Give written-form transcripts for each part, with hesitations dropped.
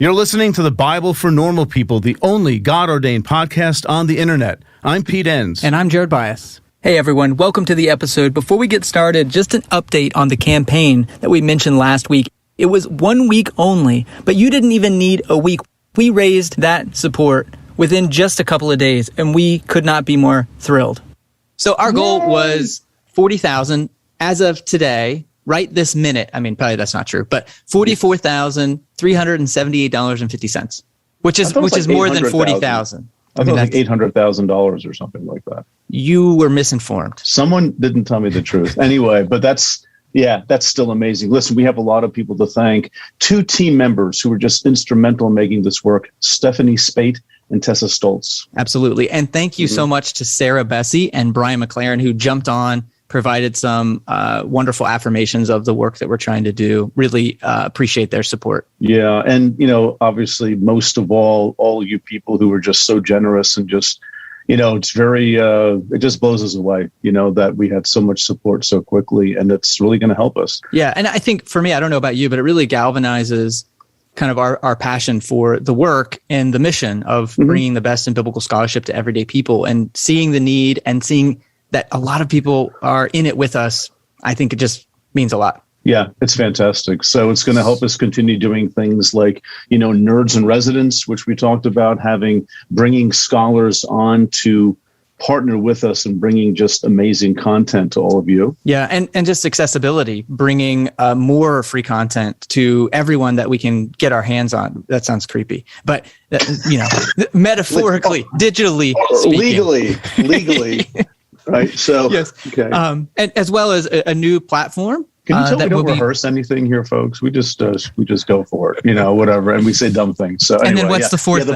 You're listening to the Bible for Normal People, the only God-ordained podcast on the internet. I'm Pete Enns. And I'm Jared Bias. Hey everyone, welcome to the episode. Before we get started, just an update on the campaign that we mentioned last week. It was 1 week only, but you didn't even need a week. We raised that support within just a couple of days, and we could not be more thrilled. So our goal was $40,000 as of today, right this minute. I mean, probably that's not true, but $44,378.50, which is more than $40,000. I thought like $800,000 or something like that. You were misinformed. Someone didn't tell me the truth. Anyway, but that's still amazing. Listen, we have a lot of people to thank. 2 team members who were just instrumental in making this work, Stephanie Spate and Tessa Stoltz. Absolutely. And thank you so much to Sarah Bessie and Brian McLaren, who jumped on, provided some wonderful affirmations of the work that we're trying to do. Really appreciate their support. Yeah. And, obviously, most of all you people who are just so generous and just, it's very, it just blows us away, that we had so much support so quickly, and it's really going to help us. Yeah. And I think for me, I don't know about you, but it really galvanizes kind of our passion for the work and the mission of bringing the best in biblical scholarship to everyday people, and seeing the need and seeing that a lot of people are in it with us. I think it just means a lot. Yeah, it's fantastic. So it's going to help us continue doing things like, Nerds in Residence, which we talked about, bringing scholars on to partner with us and bringing just amazing content to all of you. Yeah, and just accessibility, bringing more free content to everyone that we can get our hands on. That sounds creepy, but metaphorically, digitally, speaking. legally. Right. So, yes. Okay. And as well as a new platform. Can you tell we don't rehearse anything here, folks? We just go for it, whatever. And we say dumb things. So anyway, and then what's the fourth thing?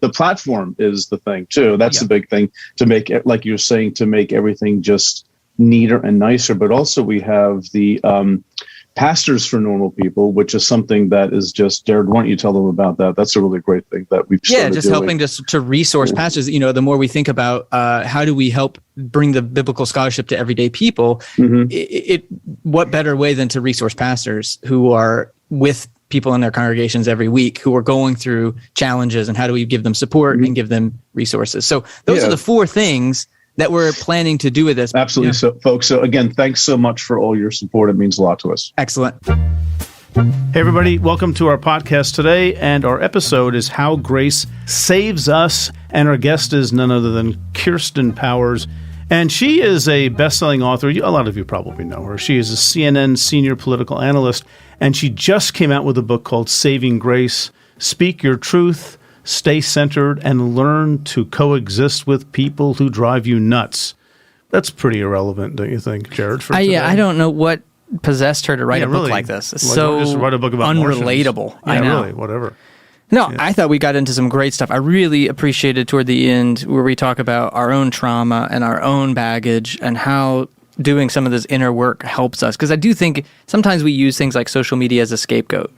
The platform is the thing too. That's the big thing, to make it, like you're saying, to make everything just neater and nicer. But also we have the Pastors for Normal People, which is something that is just, Jared, why don't you tell them about that? That's a really great thing that we've started just doing. helping to resource pastors. The more we think about how do we help bring the biblical scholarship to everyday people, what better way than to resource pastors who are with people in their congregations every week, who are going through challenges, and how do we give them support and give them resources? So those are the 4 things that we're planning to do with this. Absolutely. So, folks, so again, thanks so much for all your support. It means a lot to us. Excellent. Hey, everybody. Welcome to our podcast today. And our episode is How Grace Saves Us. And our guest is none other than Kirsten Powers. And she is a best-selling author. A lot of you probably know her. She is a CNN senior political analyst. And she just came out with a book called Saving Grace, Speak Your Truth, Stay centered, and learn to coexist with people who drive you nuts. That's pretty irrelevant, don't you think, Jared? I don't know what possessed her to write a book like this. It's just write a book about unrelatable. I know. Really, whatever. No, I thought we got into some great stuff. I really appreciated toward the end where we talk about our own trauma and our own baggage and how doing some of this inner work helps us. Because I do think sometimes we use things like social media as a scapegoat.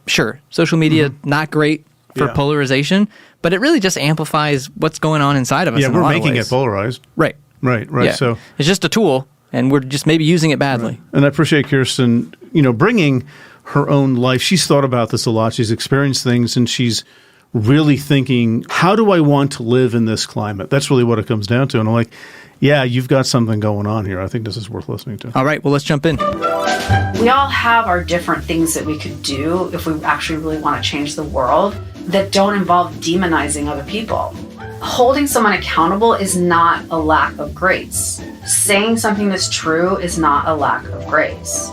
Sure, social media, not great for polarization, but it really just amplifies what's going on inside of us. Yeah, we're making it polarized. Right. Yeah. So it's just a tool, and we're just maybe using it badly. Right. And I appreciate Kirsten, bringing her own life. She's thought about this a lot. She's experienced things, and she's really thinking, how do I want to live in this climate? That's really what it comes down to. And I'm like, yeah, you've got something going on here. I think this is worth listening to. All right, well, let's jump in. We all have our different things that we could do if we actually really want to change the world that don't involve demonizing other people. Holding someone accountable is not a lack of grace. Saying something that's true is not a lack of grace.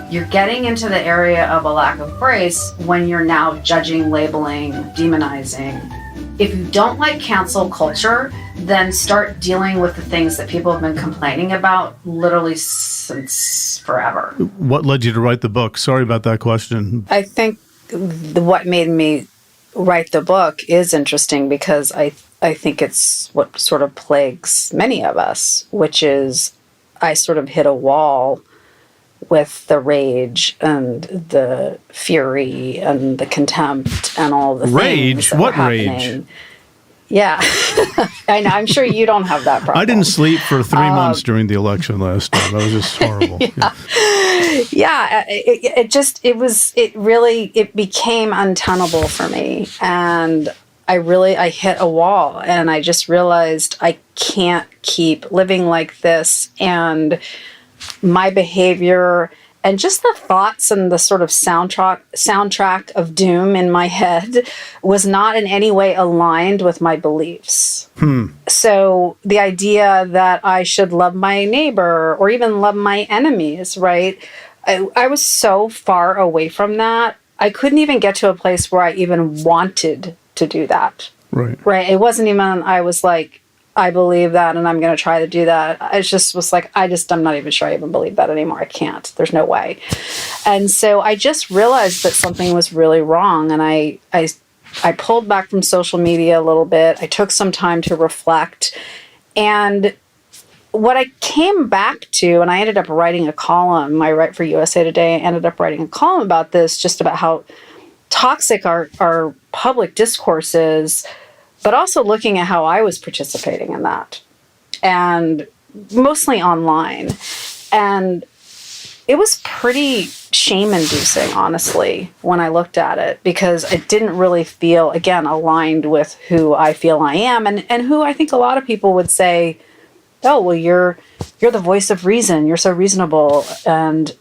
You're getting into the area of a lack of grace when you're now judging, labeling, demonizing. If you don't like cancel culture, then start dealing with the things that people have been complaining about literally since forever. What led you to write the book? Sorry about that question. I think what made me write the book is interesting because I think it's what sort of plagues many of us, which is I sort of hit a wall with the rage and the fury and the contempt and all the rage. Things that what were rage? Yeah, I know. I'm sure you don't have that problem. I didn't sleep for 3 months during the election last time. That was just horrible. Yeah. Yeah, it became untenable for me. And I hit a wall, and I just realized I can't keep living like this. And my behavior and just the thoughts and the sort of soundtrack of doom in my head was not in any way aligned with my beliefs. So the idea that I should love my neighbor or even love my enemies, right? I was so far away from that. I couldn't even get to a place where I even wanted to do that. Right. It wasn't even, I was like, I believe that and I'm going to try to do that. I just was like, I'm not even sure I even believe that anymore. I can't. There's no way. And so I just realized that something was really wrong. And I pulled back from social media a little bit. I took some time to reflect. And what I came back to, and I ended up writing a column, I write for USA Today, I ended up writing a column about this, just about how toxic our public discourse is, but also looking at how I was participating in that, and mostly online. And it was pretty shame-inducing, honestly, when I looked at it, because it didn't really feel, again, aligned with who I feel I am, and who I think a lot of people would say, oh, well, you're the voice of reason. You're so reasonable. And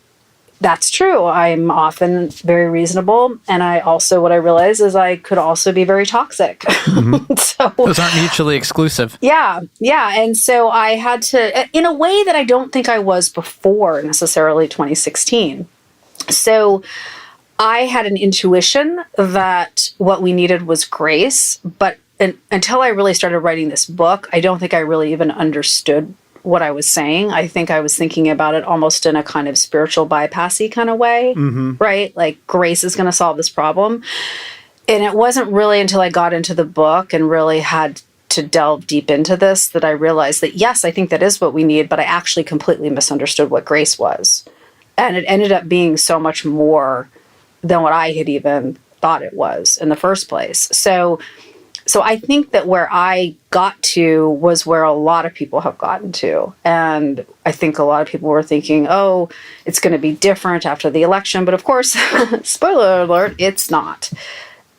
that's true. I'm often very reasonable. And what I realize is I could also be very toxic. Mm-hmm. So those aren't mutually exclusive. Yeah. And so I had to, in a way that I don't think I was before necessarily 2016. So I had an intuition that what we needed was grace, but until I really started writing this book, I don't think I really even understood what I was saying. I think I was thinking about it almost in a kind of spiritual bypassy kind of way, right? Like grace is going to solve this problem. And it wasn't really until I got into the book and really had to delve deep into this that I realized that, yes, I think that is what we need, but I actually completely misunderstood what grace was. And it ended up being so much more than what I had even thought it was in the first place. So I think that where I got to was where a lot of people have gotten to. And I think a lot of people were thinking, oh, it's going to be different after the election. But of course, spoiler alert, it's not.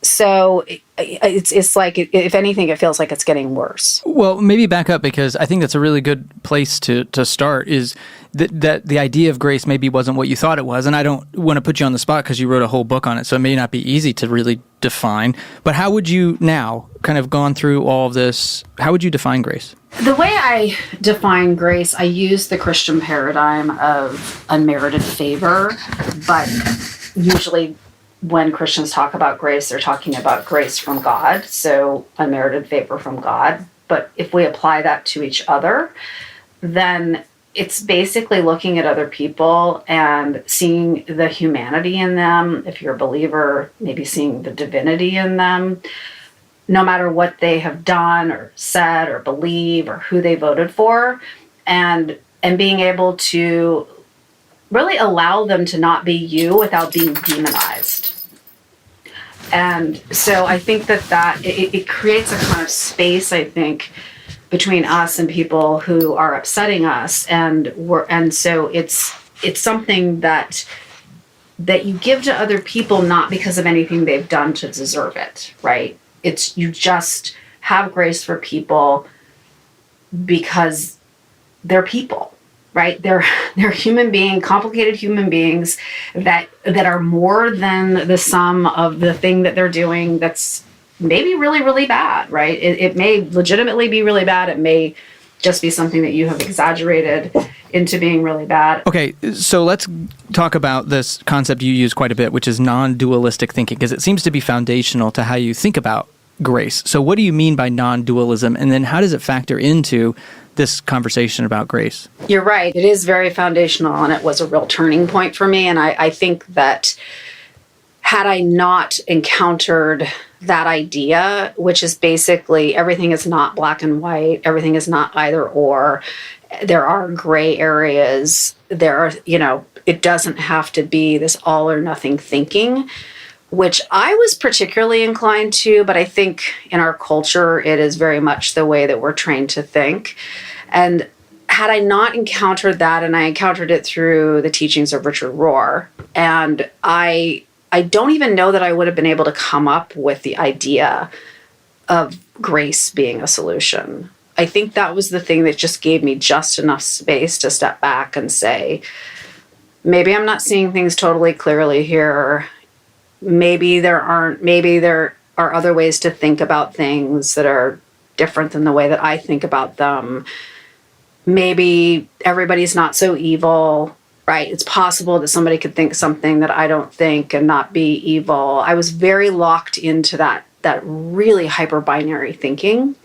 So it's like, if anything, it feels like it's getting worse. Well, maybe back up, because I think that's a really good place to start, is that the idea of grace maybe wasn't what you thought it was. And I don't want to put you on the spot because you wrote a whole book on it, so it may not be easy to really define. But how would you now, kind of gone through all of this, how would you define grace? The way I define grace, I use the Christian paradigm of unmerited favor, but usually when Christians talk about grace, they're talking about grace from God, so unmerited favor from God. But if we apply that to each other, then it's basically looking at other people and seeing the humanity in them. If you're a believer, maybe seeing the divinity in them, no matter what they have done or said or believe or who they voted for, and being able to really allow them to not be you without being demonized. And so I think that it creates a kind of space, I think, between us and people who are upsetting us, and so it's something that you give to other people not because of anything they've done to deserve it, right? It's, you just have grace for people because they're people, right? They're complicated human beings that are more than the sum of the thing that they're doing that's maybe really, really bad, right? It may legitimately be really bad. It may just be something that you have exaggerated into being really bad. Okay, so let's talk about this concept you use quite a bit, which is non-dualistic thinking, because it seems to be foundational to how you think about grace. So what do you mean by non-dualism? And then how does it factor into this conversation about grace? You're right. It is very foundational, and it was a real turning point for me. And I think that had I not encountered that idea, which is basically everything is not black and white, everything is not either or, there are gray areas, there are, it doesn't have to be this all or nothing thinking, which I was particularly inclined to, but I think in our culture, it is very much the way that we're trained to think. And had I not encountered that, and I encountered it through the teachings of Richard Rohr, and I don't even know that I would have been able to come up with the idea of grace being a solution. I think that was the thing that just gave me just enough space to step back and say, maybe I'm not seeing things totally clearly here. Maybe there are other ways to think about things that are different than the way that I think about them. Maybe everybody's not so evil, right? It's possible that somebody could think something that I don't think and not be evil. I was very locked into that really hyper-binary thinking.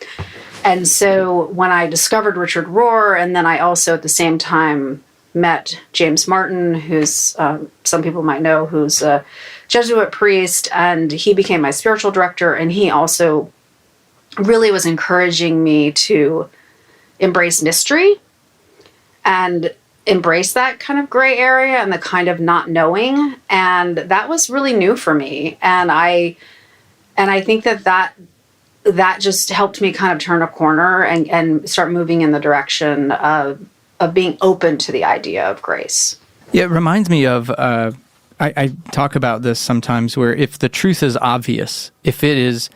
And so when I discovered Richard Rohr, and then I also at the same time met James Martin, who's some people might know, who's a Jesuit priest, and he became my spiritual director, and he also really was encouraging me to embrace mystery and embrace that kind of gray area and the kind of not knowing. And that was really new for me. And I think that just helped me kind of turn a corner and start moving in the direction of being open to the idea of grace. Yeah, it reminds me of, I talk about this sometimes, where if the truth is obvious, if it is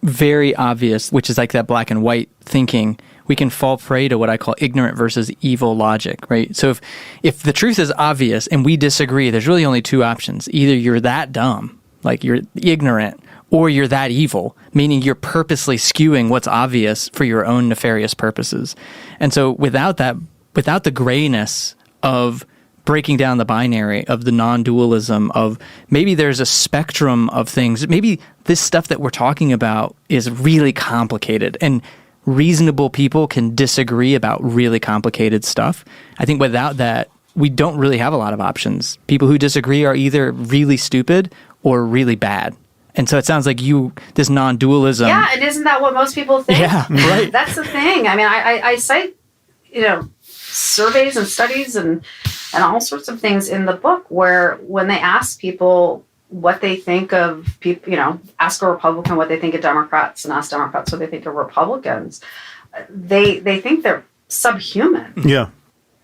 very obvious, which is like that black and white thinking, we can fall prey to what I call ignorant versus evil logic, right? So if the truth is obvious and we disagree, there's really only two options. Either you're that dumb, like you're ignorant, or you're that evil, meaning you're purposely skewing what's obvious for your own nefarious purposes. And so without the grayness of breaking down the binary, of the non-dualism, of maybe there's a spectrum of things, maybe this stuff that we're talking about is really complicated, and reasonable people can disagree about really complicated stuff. I think without that, we don't really have a lot of options. People who disagree are either really stupid or really bad. And so it sounds like this non-dualism. Yeah, and isn't that what most people think? Yeah, right. That's the thing. I mean, I cite, surveys and studies and all sorts of things in the book where when they ask people what they think of people, ask a Republican what they think of Democrats and ask Democrats what they think of Republicans, they think they're subhuman. Yeah.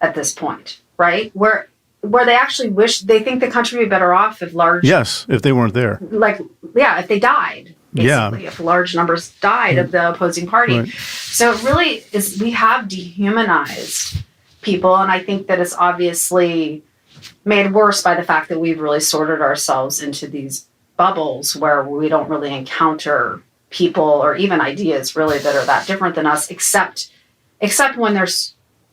At this point, right? Where they actually they think the country would be better off if if they weren't there. If they died, basically, if large numbers died of the opposing party. Right. So it really is, we have dehumanized people, and I think that it's obviously made worse by the fact that we've really sorted ourselves into these bubbles where we don't really encounter people or even ideas really that are that different than us, except when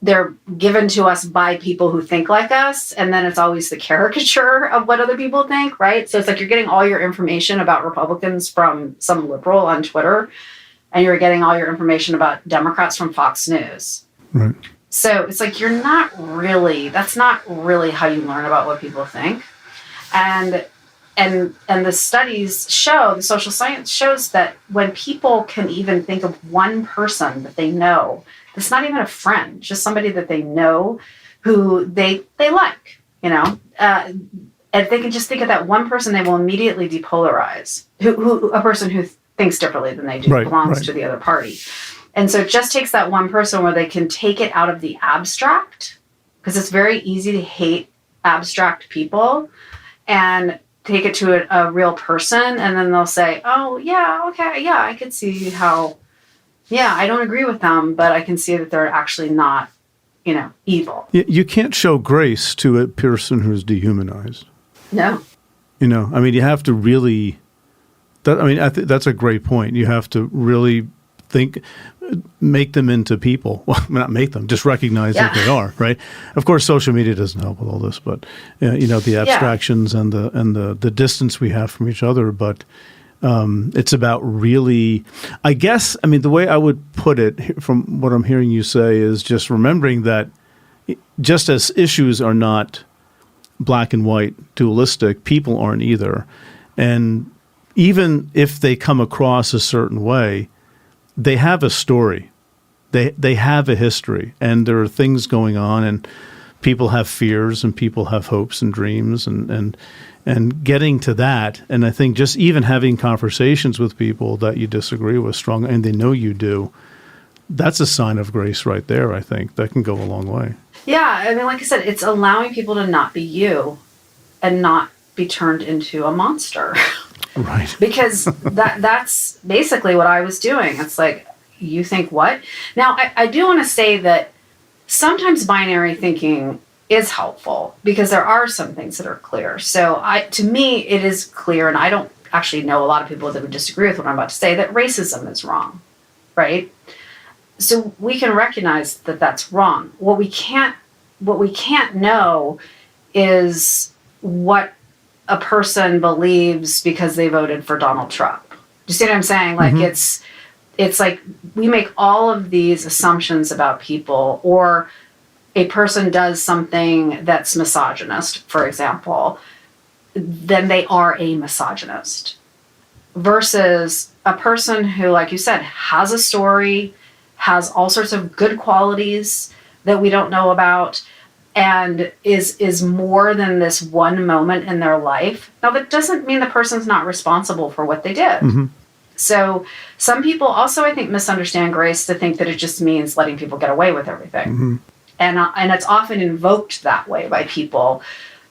they're given to us by people who think like us, and then it's always the caricature of what other people think, right? So it's like you're getting all your information about Republicans from some liberal on Twitter, and you're getting all your information about Democrats from Fox News. Right. So it's like that's not really how you learn about what people think. And the studies show, the social science shows that when people can even think of one person that they know, it's not even a friend, just somebody that they know who they like, and if they can just think of that one person, they will immediately depolarize. Who a person who thinks differently than they do, belongs to the other party. And so it just takes that one person where they can take it out of the abstract, because it's very easy to hate abstract people, and take it to a real person, and then they'll say, oh, yeah, okay, yeah, I could see how, yeah, I don't agree with them, but I can see that they're actually not, evil. You can't show grace to a person who's dehumanized. No. You have to really, I think that's a great point. You have to really make them into people. Well, not make them, just recognize that they are, right? Of course, social media doesn't help with all this, but the abstractions and the distance we have from each other. But it's about really, I guess, the way I would put it from what I'm hearing you say is just remembering that just as issues are not black and white, dualistic, people aren't either. And even if they come across a certain way, they have a story. They have a history, and there are things going on, and people have fears, and people have hopes and dreams, and getting to that. And I think just even having conversations with people that you disagree with strongly, and they know you do, That's a sign of grace right there, I think. That can go a long way. Yeah, I mean, like I said, it's allowing people to not be you and not be turned into a monster. Right. Because that's basically what I was doing. It's like, you think what? Now, I do want to say that sometimes binary thinking is helpful because there are some things that are clear. So to me, it is clear, and I don't actually know a lot of people that would disagree with what I'm about to say, that racism is wrong, right? So we can recognize that that's wrong. What we can't know is what a person believes because they voted for Donald Trump. Do you see what I'm saying? Like it's like we make all of these assumptions about people, or a person does something that's misogynist, for example, then they are a misogynist. Versus a person who, like you said, has a story, has all sorts of good qualities that we don't know about, and is more than this one moment in their life. Now, that doesn't mean the person's not responsible for what they did. So some people also, I think, misunderstand grace to think that it just means letting people get away with everything. And it's often invoked that way by people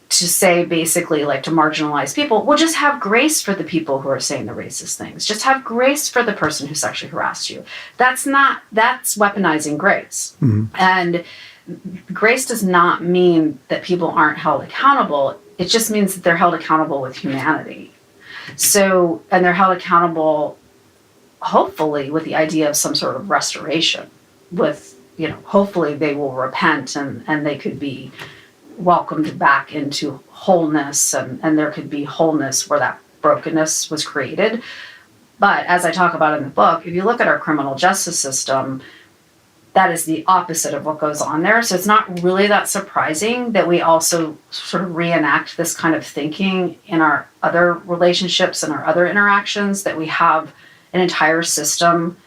to say, basically, like, to marginalize people. Well, just have grace for the people who are saying the racist things. Just have grace for the person who sexually harassed you. That's weaponizing grace. And grace does not mean that people aren't held accountable. It just means that they're held accountable with humanity. So, and they're held accountable, hopefully, with the idea of some sort of restoration. With, hopefully they will repent and they could be welcomed back into wholeness, and there could be wholeness where that brokenness was created. But as I talk about in the book, if you look at our criminal justice system, that is the opposite of what goes on there. So it's not really that surprising that we also sort of reenact this kind of thinking in our other relationships and our other interactions, that we have an entire system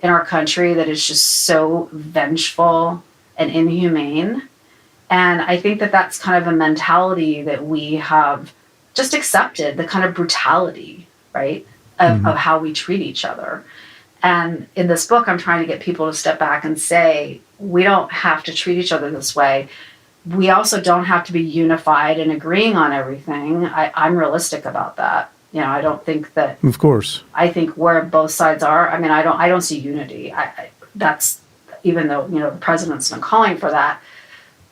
in our country that is just so vengeful and inhumane. And I think that that's kind of a mentality that we have just accepted, the kind of brutality, right, of how we treat each other. And in this book, I'm trying to get people to step back and say, we don't have to treat each other this way. We also don't have to be unified and agreeing on everything. I'm realistic about that. I don't think that. Of course. I think where both sides are. I mean, I don't see unity. That's, even though the president's been calling for that.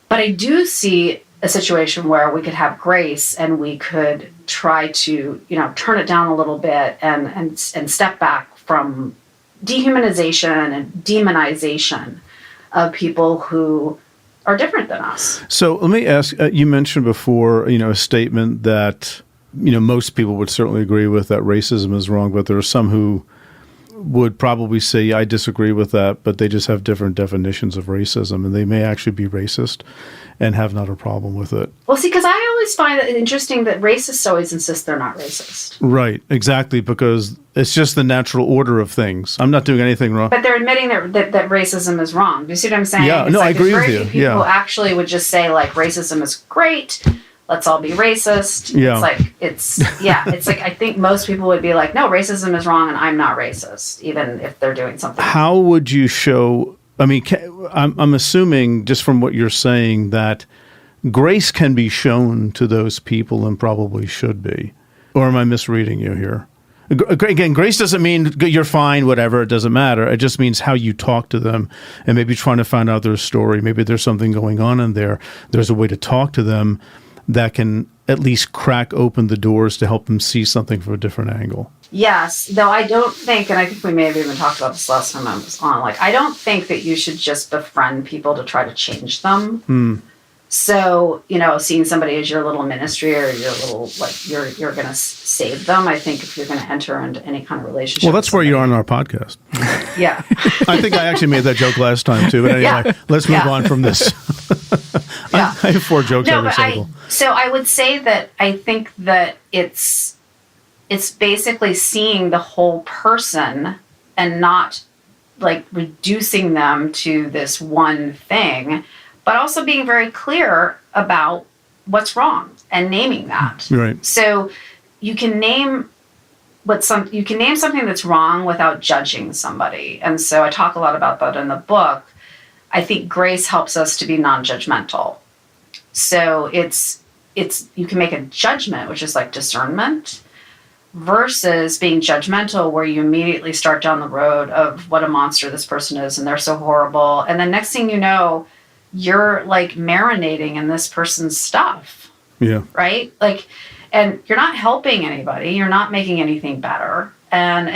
But I do see a situation where we could have grace and we could try to, turn it down a little bit and step back from dehumanization and demonization of people who are different than us. So let me ask, you mentioned before, a statement that, most people would certainly agree with, that racism is wrong, but there are some who would probably say, I disagree with that, but they just have different definitions of racism, and they may actually be racist and have not a problem with it. Well, see, because I always find it interesting that racists always insist they're not racist. Right, exactly, because it's just the natural order of things. I'm not doing anything wrong. But they're admitting that racism is wrong. Do you see what I'm saying? Yeah, I agree with you. People who actually would just say, like, racism is great, let's all be racist. Yeah. It's like, I think most people would be like, no, racism is wrong and I'm not racist, even if they're doing something. How would you show, I'm assuming just from what you're saying that grace can be shown to those people and probably should be. Or am I misreading you here? Again, grace doesn't mean you're fine, whatever, it doesn't matter. It just means how you talk to them and maybe trying to find out their story. Maybe there's something going on in there. There's a way to talk to them that can at least crack open the doors to help them see something from a different angle. Yes, though I don't think, and I think we may have even talked about this last time I was on, I don't think that you should just befriend people to try to change them. So, seeing somebody as your little ministry or your little, you're going to save them. I think if you're going to enter into any kind of relationship. Well, that's where you are on our podcast. Yeah. I think I actually made that joke last time too. But anyway, let's move on from this. I have 4 jokes every cycle. So I would say that I think that it's basically seeing the whole person and not reducing them to this one thing, but also being very clear about what's wrong and naming that. Right. So you can name you can name something that's wrong without judging somebody. And so I talk a lot about that in the book. I think grace helps us to be non-judgmental. So it's you can make a judgment, which is like discernment, versus being judgmental, where you immediately start down the road of what a monster this person is and they're so horrible. And then next thing you know, you're like marinating in this person's stuff. Yeah. Right? Like, and you're not helping anybody. You're not making anything better. And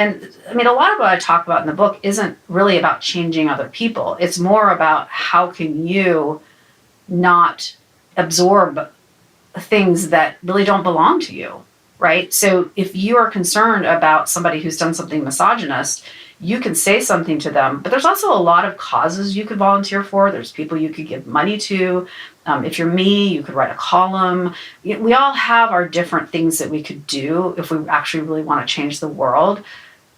I mean, a lot of what I talk about in the book isn't really about changing other people. It's more about how can you not absorb things that really don't belong to you, right? So if you are concerned about somebody who's done something misogynist, you can say something to them, but there's also a lot of causes you could volunteer for. There's people you could give money to. If you're me, you could write a column. We all have our different things that we could do if we actually really want to change the world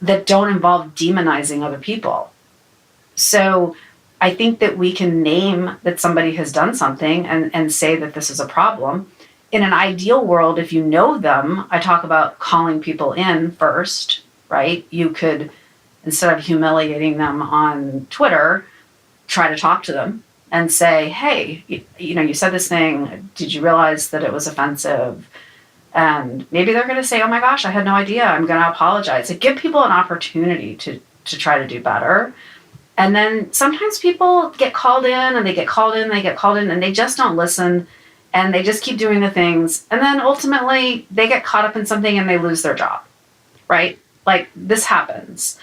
that don't involve demonizing other people. So I think that we can name that somebody has done something and say that this is a problem. In an ideal world, if you know them, I talk about calling people in first, right? You could, instead of humiliating them on Twitter, try to talk to them and say, hey, you said this thing. Did you realize that it was offensive? And maybe they're going to say, oh my gosh, I had no idea. I'm going to apologize. Like, give people an opportunity to try to do better. And then sometimes people get called in and they get called in, and they just don't listen. And they just keep doing the things. And then ultimately they get caught up in something and they lose their job, right? Like, this happens.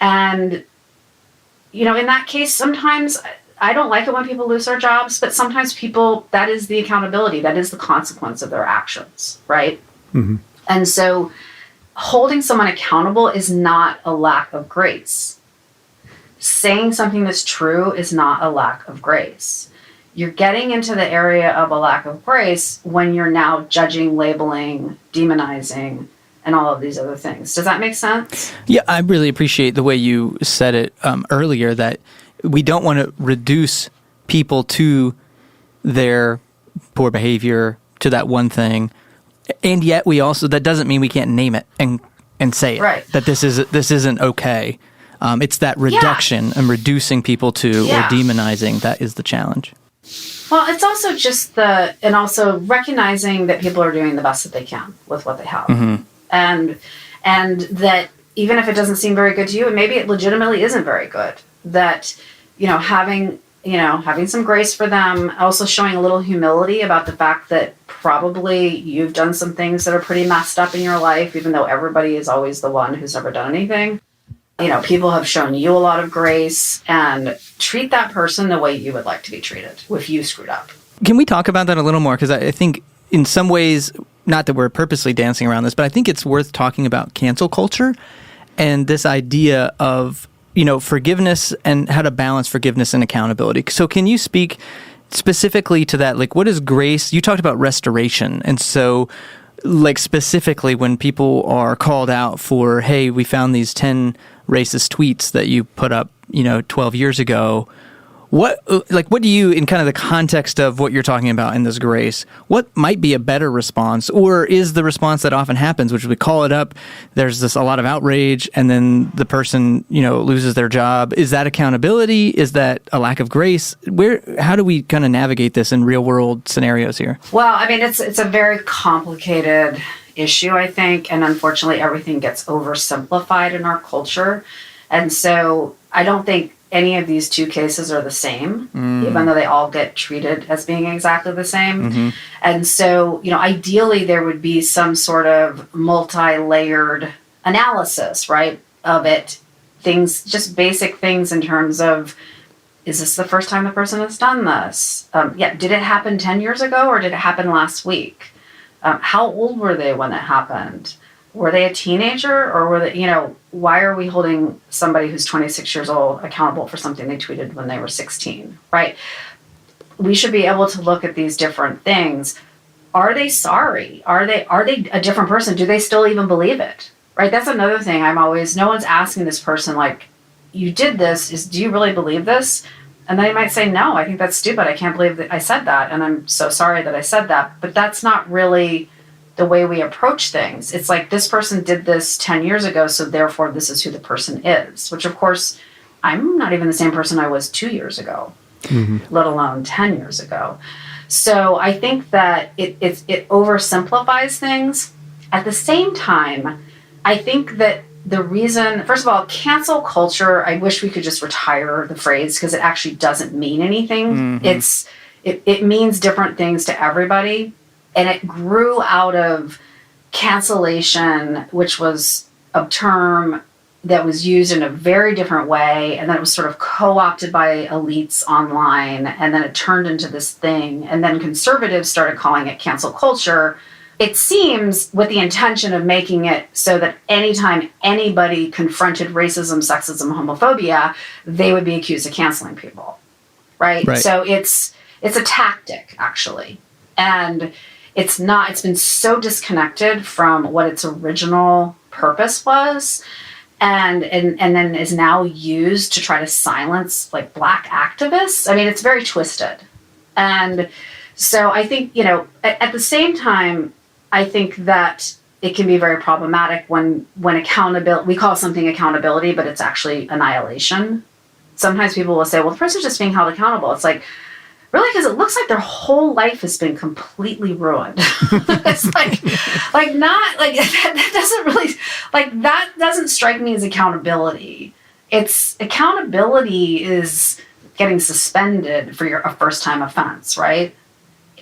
And, in that case, sometimes I don't like it when people lose their jobs, but sometimes that is the accountability. That is the consequence of their actions, right? Mm-hmm. And so holding someone accountable is not a lack of grace. Saying something that's true is not a lack of grace. You're getting into the area of a lack of grace when you're now judging, labeling, demonizing, and all of these other things. Does that make sense? Yeah, I really appreciate the way you said it earlier, that we don't want to reduce people to their poor behavior, to that one thing. And yet that doesn't mean we can't name it and say it, right, that this isn't okay. It's that reduction and reducing people to or demonizing that is the challenge. Well, it's also just also recognizing that people are doing the best that they can with what they have. Mm-hmm. And that even if it doesn't seem very good to you, and maybe it legitimately isn't very good, that, having some grace for them, also showing a little humility about the fact that probably you've done some things that are pretty messed up in your life, even though everybody is always the one who's never done anything. People have shown you a lot of grace, and treat that person the way you would like to be treated if you screwed up. Can we talk about that a little more? Because I think in some ways, not that we're purposely dancing around this, but I think it's worth talking about cancel culture and this idea of, forgiveness and how to balance forgiveness and accountability. So can you speak specifically to that? Like, what is grace? You talked about restoration. And so, like, specifically when people are called out for, hey, we found these 10 racist tweets that you put up, 12 years ago. What do you, in kind of the context of what you're talking about in this grace, what might be a better response, or is the response that often happens, which we call it up, there's a lot of outrage, and then the person, loses their job. Is that accountability? Is that a lack of grace? How do we kind of navigate this in real world scenarios here? Well, I mean, it's a very complicated issue, I think, and unfortunately everything gets oversimplified in our culture. And so I don't think any of these two cases are the same, even though they all get treated as being exactly the same. Mm-hmm. And so, ideally there would be some sort of multi-layered analysis, right, of it. Things, just basic things in terms of, is this the first time the person has done this? Did it happen 10 years ago or did it happen last week? How old were they when it happened? Were they a teenager, or were they, why are we holding somebody who's 26 years old accountable for something they tweeted when they were 16, right? We should be able to look at these different things. Are they sorry? Are they a different person? Do they still even believe it, right? That's another thing no one's asking this person, like, you did this, do you really believe this? And they might say, no, I think that's stupid. I can't believe that I said that. And I'm so sorry that I said that. But that's not really the way we approach things. It's like, this person did this 10 years ago, so therefore this is who the person is, which of course, I'm not even the same person I was 2 years ago, let alone 10 years ago. So I think that it oversimplifies things. At the same time, I think that the reason, first of all, cancel culture, I wish we could just retire the phrase because it actually doesn't mean anything. It means different things to everybody. And it grew out of cancellation, which was a term that was used in a very different way. And then it was sort of co-opted by elites online. And then it turned into this thing. And then conservatives started calling it cancel culture. It seems with the intention of making it so that anytime anybody confronted racism, sexism, homophobia, they would be accused of canceling people, right? So it's a tactic, actually. And it's been so disconnected from what its original purpose was, and then is now used to try to silence like Black activists. I mean, it's very twisted. And so I think, at the same time, I think that it can be very problematic when accountability, we call something accountability, but it's actually annihilation. Sometimes people will say, well, the person's just being held accountable. It's like, really? Because it looks like their whole life has been completely ruined. It's that doesn't really, that doesn't strike me as accountability. Accountability is getting suspended for a first-time offense, right?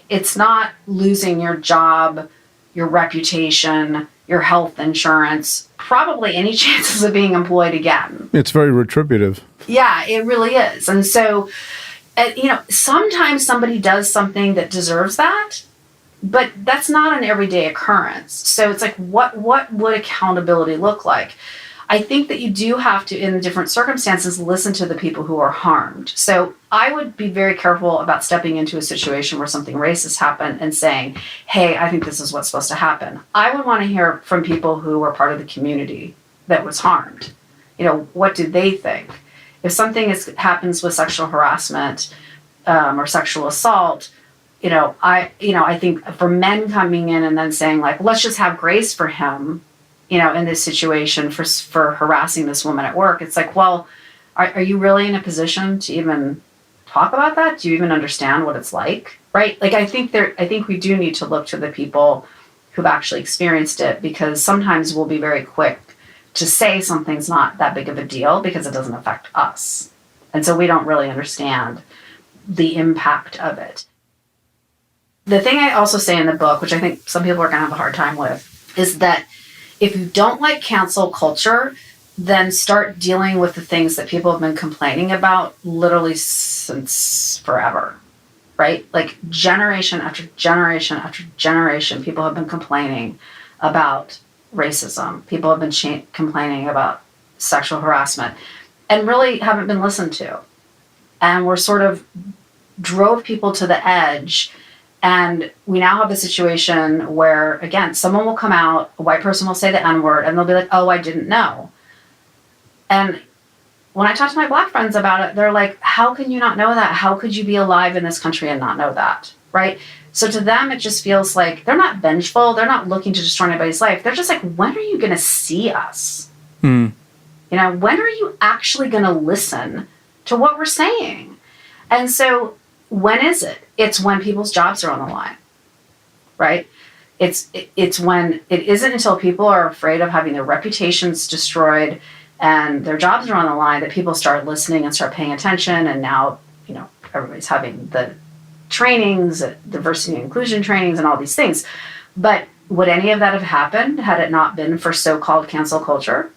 It's not losing your job, your reputation, your health insurance, probably any chances of being employed again. It's very retributive. Yeah, it really is. And so, sometimes somebody does something that deserves that, but that's not an everyday occurrence. So it's like, what would accountability look like? I think that you do have to, in different circumstances, listen to the people who are harmed. So I would be very careful about stepping into a situation where something racist happened and saying, hey, I think this is what's supposed to happen. I would want to hear from people who were part of the community that was harmed. What do they think? If something happens with sexual harassment or sexual assault, I think for men coming in and then saying like, let's just have grace for him, in this situation for harassing this woman at work. It's like, well, are you really in a position to even talk about that? Do you even understand what it's like? Right? Like, I think we do need to look to the people who've actually experienced it, because sometimes we'll be very quick to say something's not that big of a deal because it doesn't affect us. And so we don't really understand the impact of it. The thing I also say in the book, which I think some people are going to have a hard time with, is that if you don't like cancel culture, then start dealing with the things that people have been complaining about literally since forever, right? Like generation after generation after generation, people have been complaining about racism. People have been complaining about sexual harassment and really haven't been listened to. And we're sort of drove people to the edge. And we now have a situation where, again, someone will come out, a white person will say the N-word, and they'll be like, oh, I didn't know. And when I talk to my Black friends about it, they're like, how can you not know that? How could you be alive in this country and not know that, right? So to them, it just feels like they're not vengeful. They're not looking to destroy anybody's life. They're just like, when are you going to see us? When are you actually going to listen to what we're saying? And so when is it? It's when people's jobs are on the line, right? It's when it isn't until people are afraid of having their reputations destroyed and their jobs are on the line that people start listening and start paying attention. And now, everybody's having the trainings, diversity and inclusion trainings and all these things. But would any of that have happened had it not been for so-called cancel culture?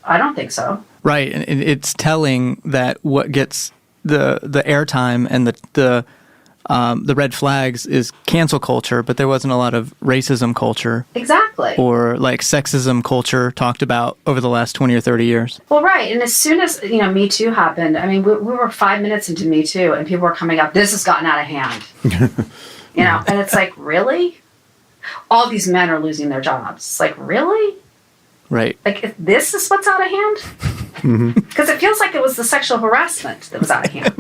I don't think so. Right. And it's telling that what gets the airtime and the red flags is cancel culture, but there wasn't a lot of racism culture. Exactly. Or like sexism culture talked about over the last 20 or 30 years. Well, right. And as soon as, Me Too happened, I mean, we were 5 minutes into Me Too and people were coming up, this has gotten out of hand. And it's like, really? All these men are losing their jobs. It's like, really? Right. Like, if this is what's out of hand? Because it feels like it was the sexual harassment that was out of hand.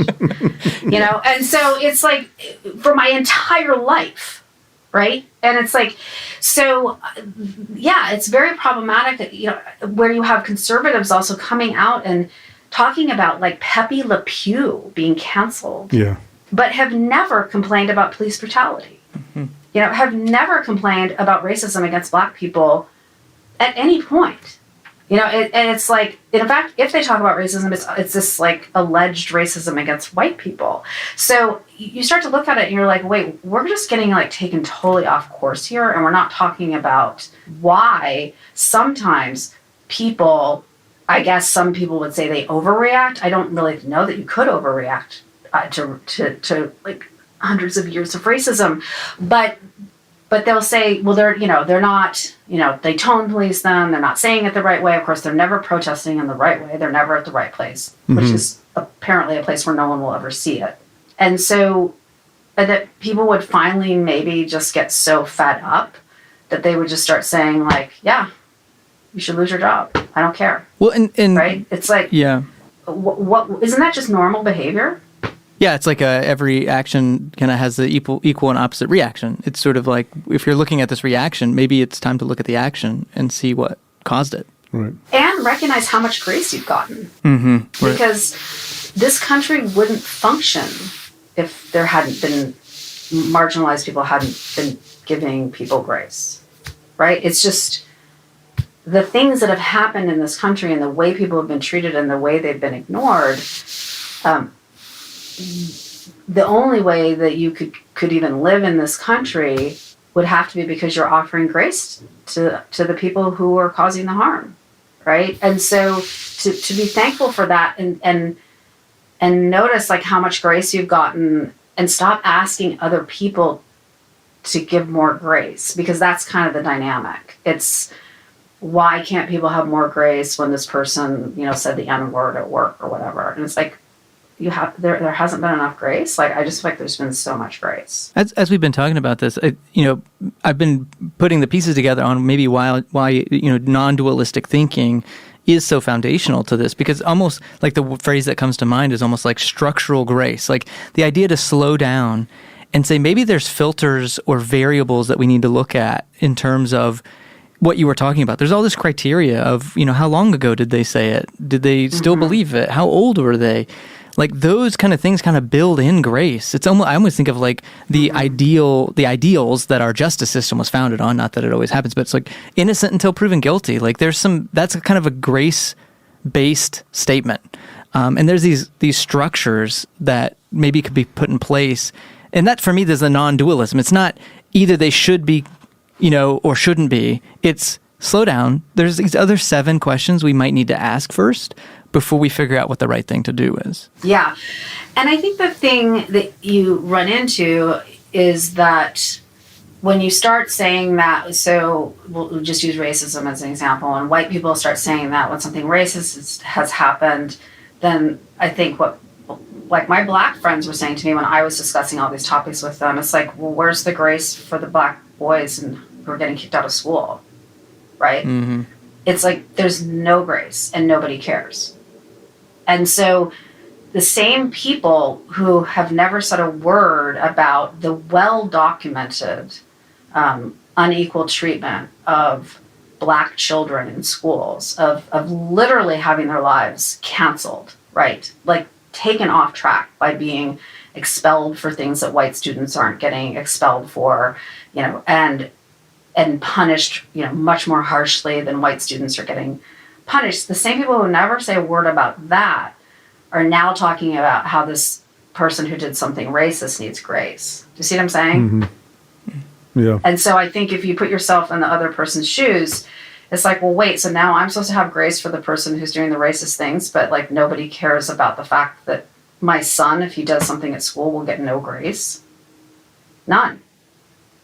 And so it's like, for my entire life, right? And it's like, so yeah, it's very problematic that, you know, where you have conservatives also coming out and talking about like Pepe Le Pew being canceled, but have never complained about police brutality. You know, have never complained about racism against Black people at any point. You know, and it's like, in fact, if they talk about racism, it's this like alleged racism against white people. So you start to look at it and you're like, wait, we're just getting like taken totally off course here. And we're not talking about why sometimes people, I guess some people would say they overreact. I don't really know that you could overreact to like hundreds of years of racism, but they'll say, well, they're not, they tone police them. They're not saying it the right way. Of course, they're never protesting in the right way. They're never at the right place, which is apparently a place where no one will ever see it. And so that people would finally maybe just get so fed up that they would just start saying like, yeah, you should lose your job. I don't care. Well, and right? It's like, what isn't that just normal behavior? Yeah, it's like every action kind of has the equal and opposite reaction. It's sort of like if you're looking at this reaction, maybe it's time to look at the action and see what caused it. Right. And recognize how much grace you've gotten. Because this country wouldn't function if there hadn't been marginalized people hadn't been giving people grace. Right? It's just the things that have happened in this country and the way people have been treated and the way they've been ignored. The only way that you could even live in this country would have to be because you're offering grace to the people who are causing the harm, right? And so to be thankful for that and notice like how much grace you've gotten and stop asking other people to give more grace, because that's kind of the dynamic. It's why can't people have more grace when this person, said the N-word at work or whatever? And it's like, there hasn't been enough grace. Like, I just feel like there's been so much grace. As we've been talking about this, I've been putting the pieces together on maybe why non-dualistic thinking is so foundational to this, because almost like the phrase that comes to mind is almost like structural grace, like the idea to slow down and say maybe there's filters or variables that we need to look at in terms of what you were talking about. There's all this criteria of, how long ago did they say it? Did they still believe it? How old were they? Like those kind of things kind of build in grace. It's almost, I almost think of like the ideals that our justice system was founded on. Not that it always happens, but it's like innocent until proven guilty. Like that's kind of a grace-based statement. And there's these structures that maybe could be put in place. And that for me, there's a non-dualism. It's not either they should be, or shouldn't be. It's slow down. There's these other 7 questions we might need to ask first before we figure out what the right thing to do is. Yeah. And I think the thing that you run into is that when you start saying that, so we'll just use racism as an example, and white people start saying that when something racist has happened, then I think what like my Black friends were saying to me when I was discussing all these topics with them, it's like, well, where's the grace for the Black boys who are getting kicked out of school, right? Mm-hmm. It's like there's no grace and nobody cares. And so the same people who have never said a word about the well-documented unequal treatment of Black children in schools, of literally having their lives canceled, right? Like taken off track by being expelled for things that white students aren't getting expelled for, and punished, much more harshly than white students are getting punished. The same people who never say a word about that are now talking about how this person who did something racist needs grace. Do you see what I'm saying? Mm-hmm. Yeah. And so I think if you put yourself in the other person's shoes, it's like, well, wait, so now I'm supposed to have grace for the person who's doing the racist things, but like nobody cares about the fact that my son, if he does something at school, will get no grace? None.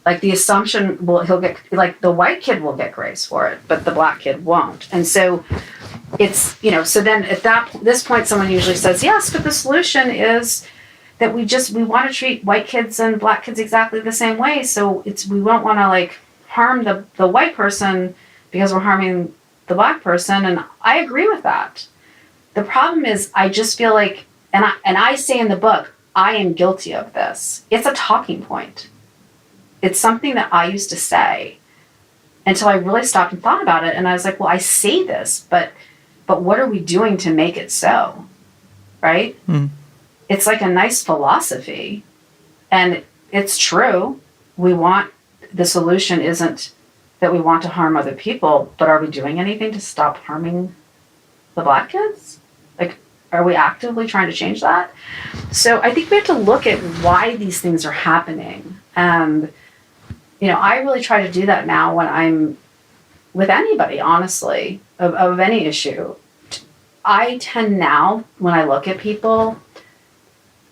Like the assumption, he'll get, like the white kid will get grace for it, but the Black kid won't. And so it's, so then at this point, someone usually says, yes, but the solution is that we want to treat white kids and Black kids exactly the same way. So we don't want to like harm the white person because we're harming the Black person. And I agree with that. The problem is I just feel like, and I say in the book, I am guilty of this. It's a talking point. it's something that I used to say until I really stopped and thought about it. And I was like, well, I say this, but what are we doing to make it so? Right? It's like a nice philosophy. And it's true. The solution isn't that we want to harm other people, but are we doing anything to stop harming the Black kids? Like, are we actively trying to change that? So I think we have to look at why these things are happening. And, I really try to do that now when I'm with anybody, honestly, of any issue. I tend now, when I look at people,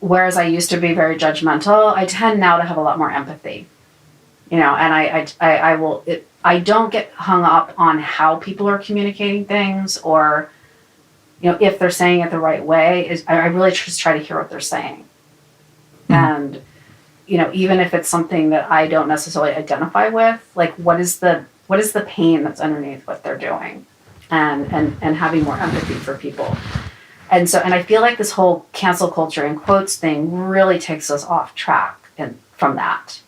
whereas I used to be very judgmental, I tend now to have a lot more empathy. And I don't get hung up on how people are communicating things or, if they're saying it the right way. I really just try to hear what they're saying. And, even if it's something that I don't necessarily identify with, like what is the pain that's underneath what they're doing, and having more empathy for people. And I feel like this whole cancel culture and quotes thing really takes us off track from that.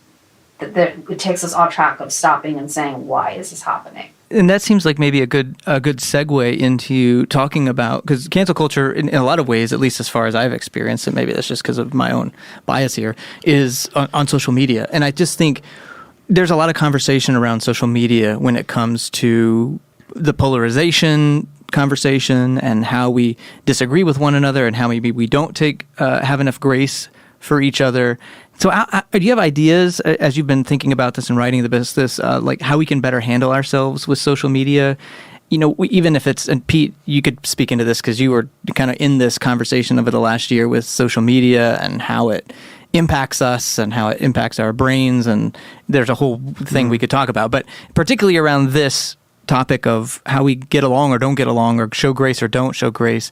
It takes us off track of stopping and saying, why is this happening? And that seems like maybe a good segue into talking about, because cancel culture, in a lot of ways, at least as far as I've experienced it, maybe that's just because of my own bias here, is on social media. And I just think there's a lot of conversation around social media when it comes to the polarization conversation and how we disagree with one another and how maybe we don't have enough grace for each other. So do you have ideas, as you've been thinking about this and writing this, like how we can better handle ourselves with social media? Even if it's, and Pete, you could speak into this because you were kind of in this conversation over the last year with social media and how it impacts us and how it impacts our brains. And there's a whole thing we could talk about, but particularly around this topic of how we get along or don't get along or show grace or don't show grace.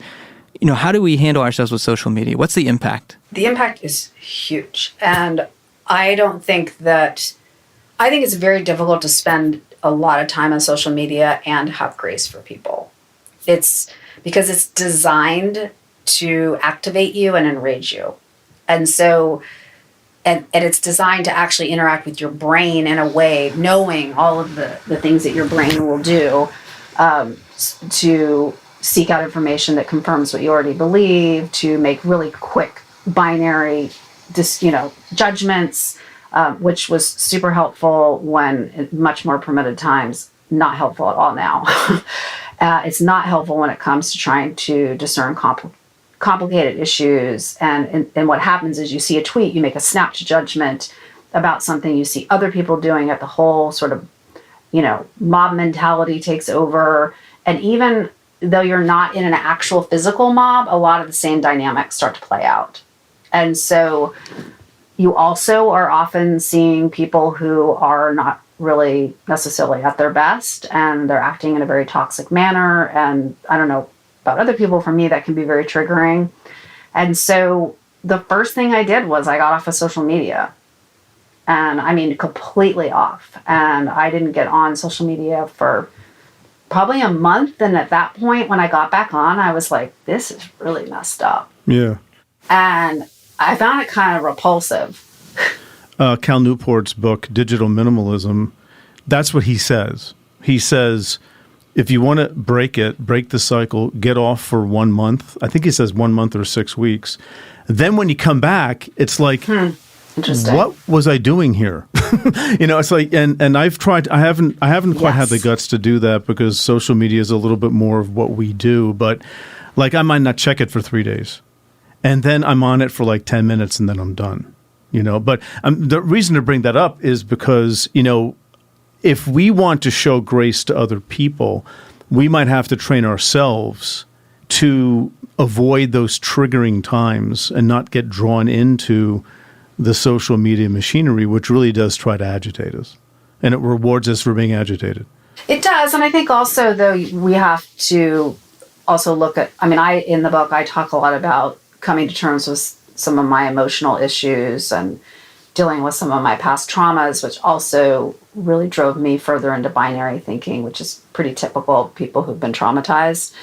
How do we handle ourselves with social media? What's the impact? The impact is huge. And I think it's very difficult to spend a lot of time on social media and have grace for people. It's because it's designed to activate you and enrage you. And so, and it's designed to actually interact with your brain in a way, knowing all of the things that your brain will do to seek out information that confirms what you already believe, to make really quick binary judgments, which was super helpful when in much more primitive times, not helpful at all now. It's not helpful when it comes to trying to discern complicated issues. And what happens is you see a tweet, you make a snap judgment about something you see other people doing, at the whole sort of, mob mentality takes over. And even though you're not in an actual physical mob, a lot of the same dynamics start to play out. And so you also are often seeing people who are not really necessarily at their best, and they're acting in a very toxic manner. And I don't know about other people, for me, that can be very triggering. And so the first thing I did was I got off of social media. And I mean, completely off. And I didn't get on social media for probably a month. And at that point, when I got back on, I was like, this is really messed up. Yeah. And I found it kind of repulsive. Cal Newport's book, Digital Minimalism, that's what he says. He says, if you want to break the cycle, get off for 1 month. I think he says 1 month or 6 weeks. Then when you come back, it's like, Interesting. What was I doing here? It's like, and I've tried, I haven't quite had the guts to do that because social media is a little bit more of what we do, but like I might not check it for 3 days. And then I'm on it for like 10 minutes and then I'm done, but the reason to bring that up is because, if we want to show grace to other people, we might have to train ourselves to avoid those triggering times and not get drawn into the social media machinery, which really does try to agitate us. And it rewards us for being agitated. It does. And I think also, though, we have to also look at, in the book, I talk a lot about coming to terms with some of my emotional issues and dealing with some of my past traumas, which also really drove me further into binary thinking, which is pretty typical of people who've been traumatized.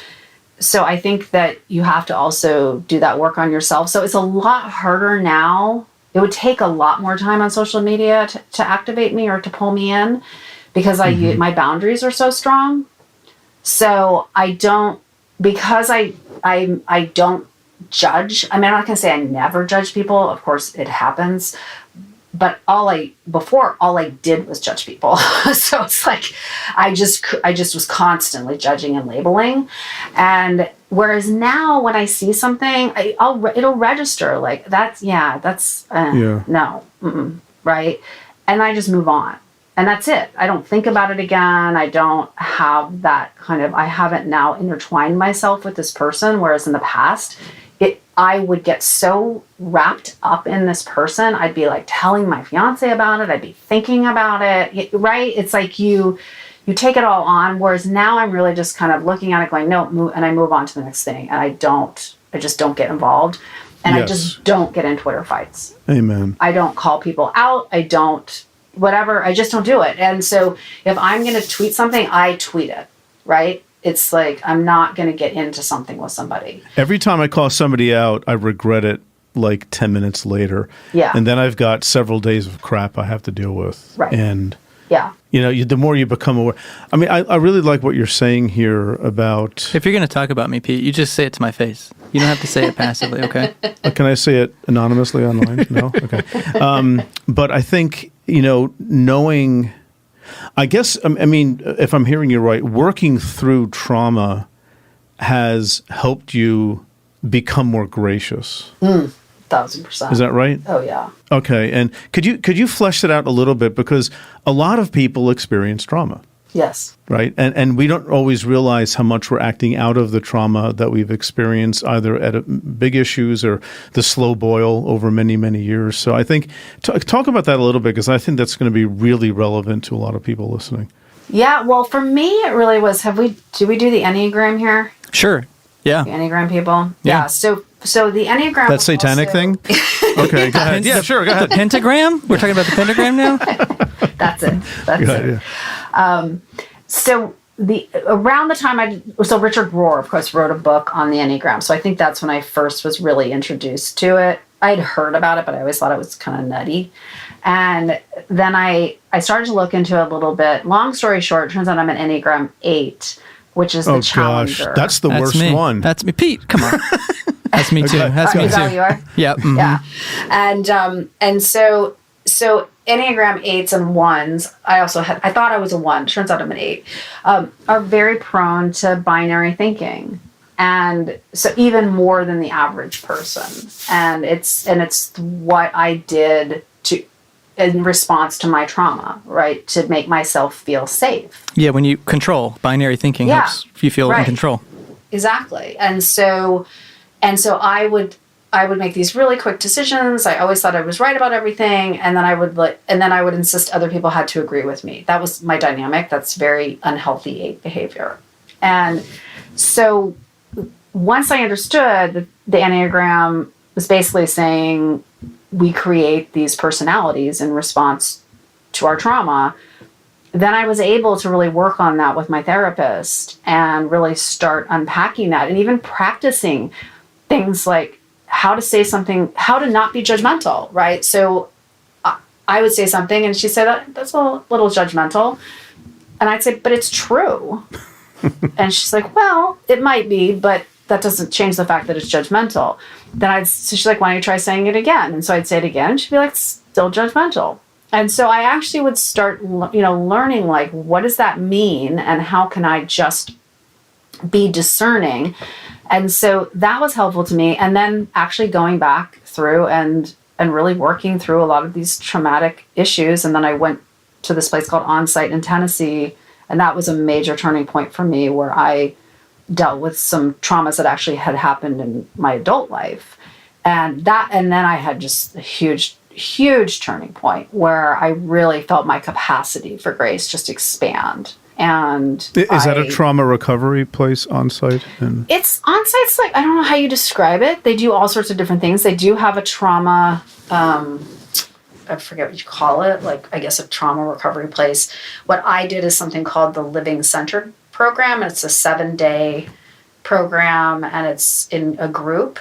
So I think that you have to also do that work on yourself. So it's a lot harder now it would take a lot more time on social media to activate me or to pull me in, because my boundaries are so strong. So I don't, because I don't judge. I mean, I'm not going to say I never judge people. Of course it happens. But all I did was judge people. So it's like, I just was constantly judging and labeling. And whereas now when I see something, it'll register like no, right. And I just move on. And that's it. I don't think about it again. I don't have that I haven't now intertwined myself with this person. Whereas in the past, I would get so wrapped up in this person. I'd be like telling my fiance about it. I'd be thinking about it, right? It's like you take it all on. Whereas now I'm really just kind of looking at it going, no, move, and I move on to the next thing. And I just don't get involved. And I just don't get in Twitter fights. Amen. I don't call people out. I don't, whatever. I just don't do it. And so if I'm going to tweet something, I tweet it, right? It's like, I'm not going to get into something with somebody. Every time I call somebody out, I regret it like 10 minutes later. Yeah. And then I've got several days of crap I have to deal with. Right. And, yeah, the more you become aware. I mean, I really like what you're saying here about... If you're going to talk about me, Pete, you just say it to my face. You don't have to say it passively, okay? Can I say it anonymously online? No? Okay. But I think, knowing... I guess, I mean, if I'm hearing you right, working through trauma has helped you become more gracious. 1,000%. Is that right? Oh, yeah. Okay. And could you flesh that out a little bit? Because a lot of people experience trauma. Yes. Right. And we don't always realize how much we're acting out of the trauma that we've experienced, either at big issues or the slow boil over many, many years. So I think talk about that a little bit, because I think that's going to be really relevant to a lot of people listening. Yeah. Well, for me, it really was, did we do the Enneagram here? Sure. Yeah. The Enneagram people? Yeah. So the Enneagram... That satanic thing? Okay, go ahead. Yeah, sure, go ahead. The pentagram? We're talking about the pentagram now? That's it. That's it. So around the time so Richard Rohr, of course, wrote a book on the Enneagram. So I think that's when I first was really introduced to it. I had heard about it, but I always thought it was kind of nutty. And then I started to look into it a little bit. Long story short, it turns out I'm an Enneagram 8, which is the challenger. Gosh, that's the worst me. one. That's me. Pete, come on. That's me too. That's me is too. that what you are? Yeah. Mm-hmm. Yeah. And so Enneagram 8s and 1s, I thought I was a 1, turns out I'm an 8, are very prone to binary thinking. And so even more than the average person. And it's what I did in response to my trauma, right? To make myself feel safe. Yeah, when you control, binary thinking helps you feel in control. Exactly. And so I would make these really quick decisions. I always thought I was right about everything, and then I would insist other people had to agree with me. That was my dynamic. That's very unhealthy 8 behavior. And so once I understood that the Enneagram was basically saying we create these personalities in response to our trauma, then I was able to really work on that with my therapist and really start unpacking that, and even practicing things like how to say something, how to not be judgmental, right? So I would say something and she'd say, that's a little judgmental. And I'd say, but it's true. And she's like, well, it might be, but that doesn't change the fact that it's judgmental. So she's like, why don't you try saying it again? And so I'd say it again. And she'd be like, still judgmental. And so I actually would start, learning, like, what does that mean? And how can I just be discerning? And so that was helpful to me. And then actually going back through and really working through a lot of these traumatic issues. And then I went to this place called Onsite in Tennessee. And that was a major turning point for me, where I dealt with some traumas that actually had happened in my adult life. And then I had just a huge turning point where I really felt my capacity for grace just expand. And is that a trauma recovery place Onsite? It's Onsite's like, I don't know how you describe it. They do all sorts of different things. They do have a trauma, I forget what you call it, like, I guess a trauma recovery place. What I did is something called the Living Centered program. It's a 7-day program, and it's in a group.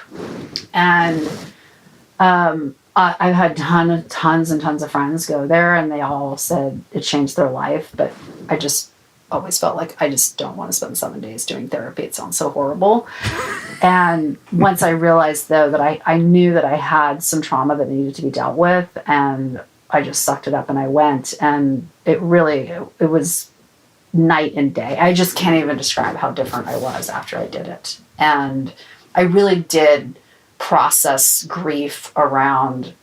And I've had tons and tons of friends go there, and they all said it changed their life. But I just always felt like I just don't want to spend 7 days doing therapy. It sounds so horrible. And once I realized, though, that I knew that I had some trauma that needed to be dealt with, and I just sucked it up and I went. And it was night and day. I just can't even describe how different I was after I did it. And I really did process grief around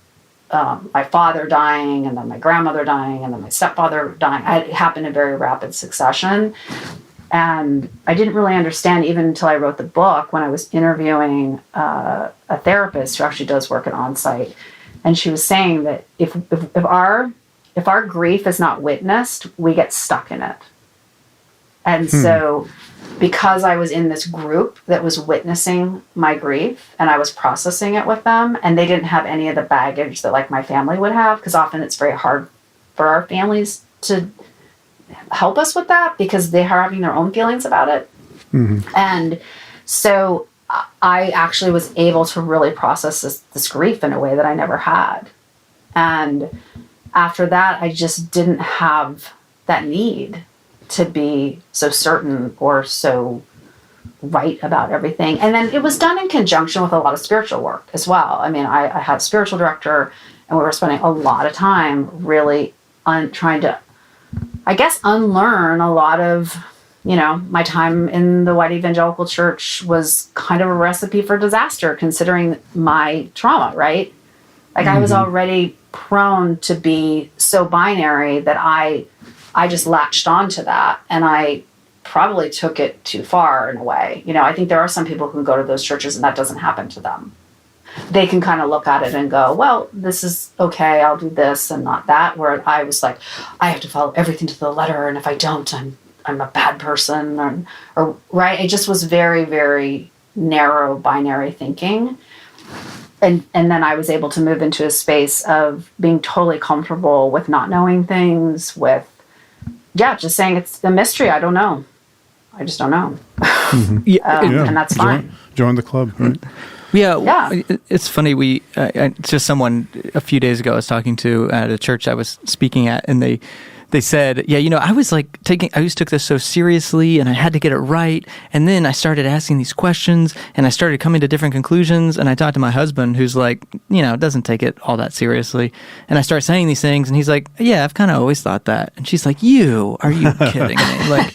my father dying, and then my grandmother dying, and then my stepfather dying. It happened in very rapid succession. And I didn't really understand even until I wrote the book, when I was interviewing a therapist who actually does work at On-Site. And she was saying that if our grief is not witnessed, we get stuck in it. And so because I was in this group that was witnessing my grief, and I was processing it with them, and they didn't have any of the baggage that like my family would have, because often it's very hard for our families to help us with that because they're having their own feelings about it. And so I actually was able to really process this grief in a way that I never had. And after that, I just didn't have that need to be so certain or so right about everything. And then it was done in conjunction with a lot of spiritual work as well. I mean, I had a spiritual director, and we were spending a lot of time really trying to, I guess, unlearn a lot of, my time in the white evangelical church was kind of a recipe for disaster, considering my trauma, right? Like I was already prone to be so binary that I just latched onto that, and I probably took it too far in a way. I think there are some people who go to those churches and that doesn't happen to them. They can kind of look at it and go, well, this is okay, I'll do this and not that. Where I was like, I have to follow everything to the letter, and if I don't, I'm a bad person, or right? It just was very, very narrow binary thinking. And then I was able to move into a space of being totally comfortable with not knowing things, with just saying it's a mystery. I don't know. I just don't know. And that's fine. Join the club, right? Yeah. It's funny. It's just someone a few days ago I was talking to at a church I was speaking at, and they said, I was I took this so seriously, and I had to get it right. And then I started asking these questions, and I started coming to different conclusions. And I talked to my husband, who's doesn't take it all that seriously. And I start saying these things, and he's like, yeah, I've kind of always thought that. And she's like, are you kidding me?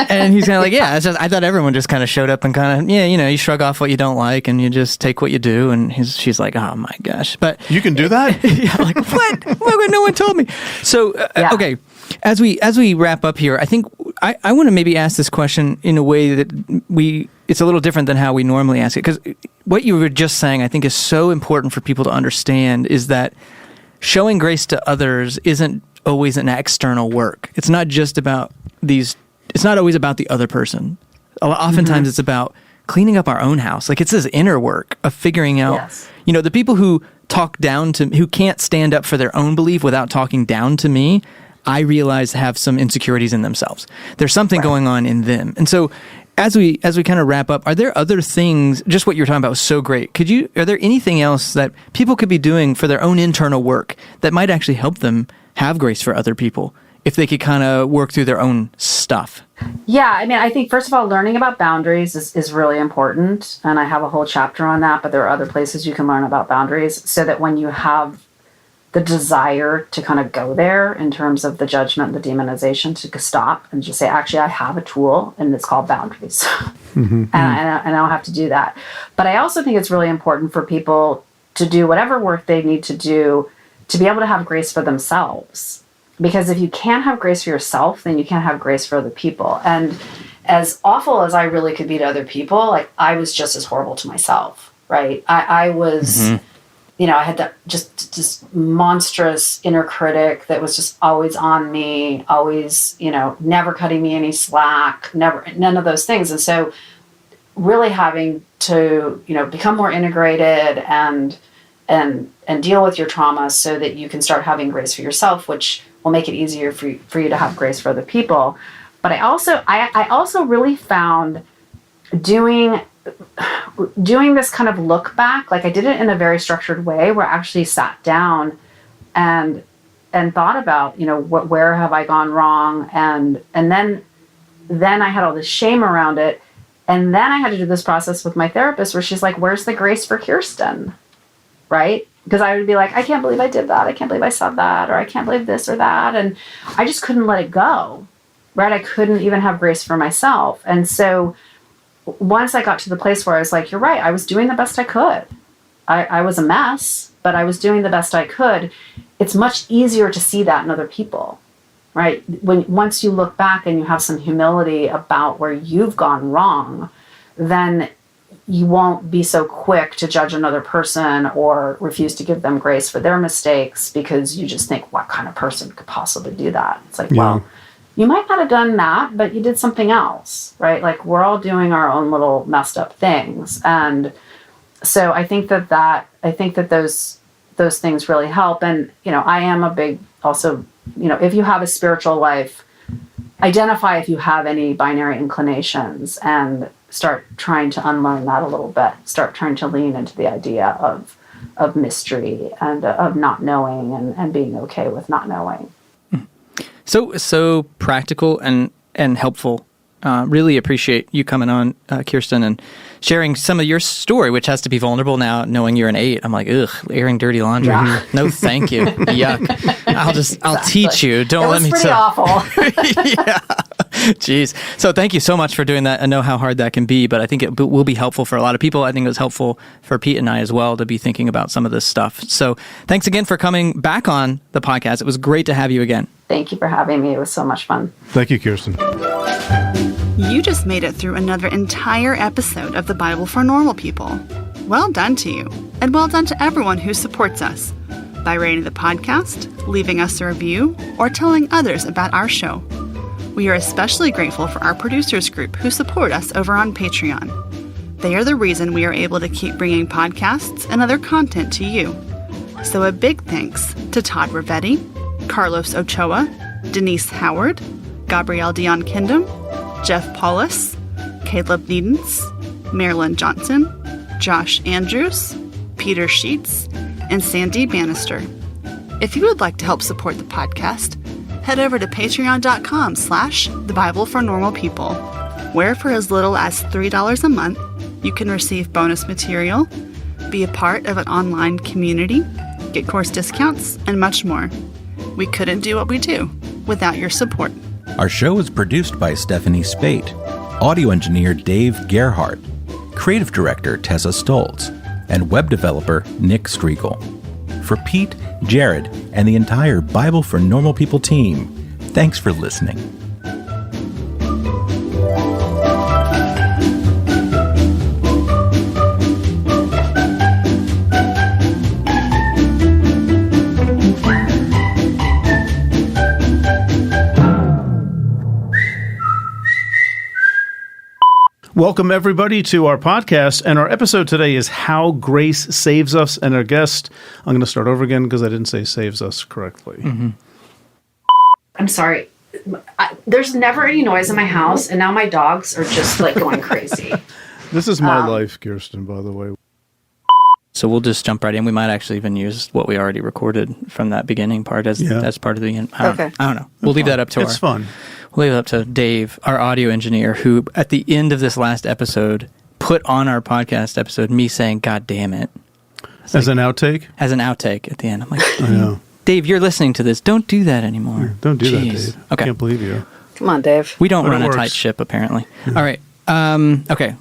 And he's kind of like, yeah, it's just, I thought everyone just kind of showed up and kind of, you shrug off what you don't like and you just take what you do. And she's like, oh my gosh. But you can do that? Yeah, like, what? Why no one told me? So, okay, as we wrap up here, I think I want to maybe ask this question in a way that it's a little different than how we normally ask it. Because what you were just saying, I think, is so important for people to understand, is that showing grace to others isn't always an external work. It's not just about it's not always about the other person. Oftentimes it's about cleaning up our own house. Like, it's this inner work of figuring out, the people who talk down to, who can't stand up for their own belief without talking down to me, I realize have some insecurities in themselves. There's something going on in them. And so as we kind of wrap up, are there other things, just what you were talking about was so great. Are there anything else that people could be doing for their own internal work that might actually help them have grace for other people, if they could kind of work through their own stuff? Yeah, I mean, I think, first of all, learning about boundaries is really important. And I have a whole chapter on that, but there are other places you can learn about boundaries, so that when you have the desire to kind of go there in terms of the judgment, the demonization, to stop and just say, actually, I have a tool, and it's called boundaries. And I don't have to do that. But I also think it's really important for people to do whatever work they need to do to be able to have grace for themselves. Because if you can't have grace for yourself, then you can't have grace for other people. And as awful as I really could be to other people, like, I was just as horrible to myself, right? I was, I had that just monstrous inner critic that was just always on me, always, never cutting me any slack, none of those things. And so really having to, become more integrated and deal with your trauma so that you can start having grace for yourself, which will make it easier for you to have grace for other people. But I also really found doing doing this kind of look back, like I did it in a very structured way where I actually sat down and thought about, where have I gone wrong? And then I had all this shame around it. And then I had to do this process with my therapist where she's like, where's the grace for Kirsten? Right? Because I would be like, I can't believe I did that. I can't believe I said that. Or I can't believe this or that. And I just couldn't let it go. Right? I couldn't even have grace for myself. And so once I got to the place where I was like, you're right, I was doing the best I could. I was a mess, but I was doing the best I could. It's much easier to see that in other people. Right? Once you look back and you have some humility about where you've gone wrong, then you won't be so quick to judge another person or refuse to give them grace for their mistakes because you just think, what kind of person could possibly do that? It's like, well, you might not have done that, but you did something else, right? Like we're all doing our own little messed up things. And so I think that those things really help. And, I am a big also, if you have a spiritual life, identify if you have any binary inclinations and start trying to unlearn that a little bit. Start trying to lean into the idea of mystery and of not knowing and being okay with not knowing. So practical and helpful. Really appreciate you coming on, Kirsten, and sharing some of your story, which has to be vulnerable now, knowing you're an 8. I'm like, ugh, airing dirty laundry. Yeah. No, thank you. Yuck. I'll teach you. Don't let me. It was pretty awful. Yeah. Jeez. So thank you so much for doing that. I know how hard that can be, but I think it will be helpful for a lot of people. I think it was helpful for Pete and I as well to be thinking about some of this stuff. So thanks again for coming back on the podcast. It was great to have you again. Thank you for having me. It was so much fun. Thank you, Kirsten. You just made it through another entire episode of the Bible for Normal People. Well done to you, and well done to everyone who supports us by rating the podcast, leaving us a review, or telling others about our show. We are especially grateful for our producers group who support us over on Patreon. They are the reason we are able to keep bringing podcasts and other content to you. So a big thanks to Todd Ravetti, Carlos Ochoa, Denise Howard, Gabrielle Dion Kindom, Jeff Paulus, Caleb Needens, Marilyn Johnson, Josh Andrews, Peter Sheets, and Sandy Bannister. If you would like to help support the podcast, head over to patreon.com/The Bible for Normal People, where for as little as $3 a month, you can receive bonus material, be a part of an online community, get course discounts, and much more. We couldn't do what we do without your support. Our show is produced by Stephanie Spate, audio engineer Dave Gerhardt, creative director Tessa Stoltz, and web developer Nick Striegel. For Pete, Jared, and the entire Bible for Normal People team, thanks for listening. Welcome, everybody, to our podcast. And our episode today is How Grace Saves Us. And our guest, I'm going to start over again because I didn't say saves us correctly. Mm-hmm. I'm sorry. There's never any noise in my house, and now my dogs are just like going crazy. This is my life, Kirsten, by the way. So we'll just jump right in. We might actually even use what we already recorded from that beginning part as part of the end. I don't know. We'll leave that up to It's fun. We'll leave it up to Dave, our audio engineer, who at the end of this last episode put on our podcast episode me saying, God damn it. As an outtake? As an outtake at the end. I'm like, I know. Dave, you're listening to this. Don't do that anymore. Don't do that, Dave. Okay. I can't believe you. Come on, Dave. We don't run a works. tight ship, apparently. All right. Okay.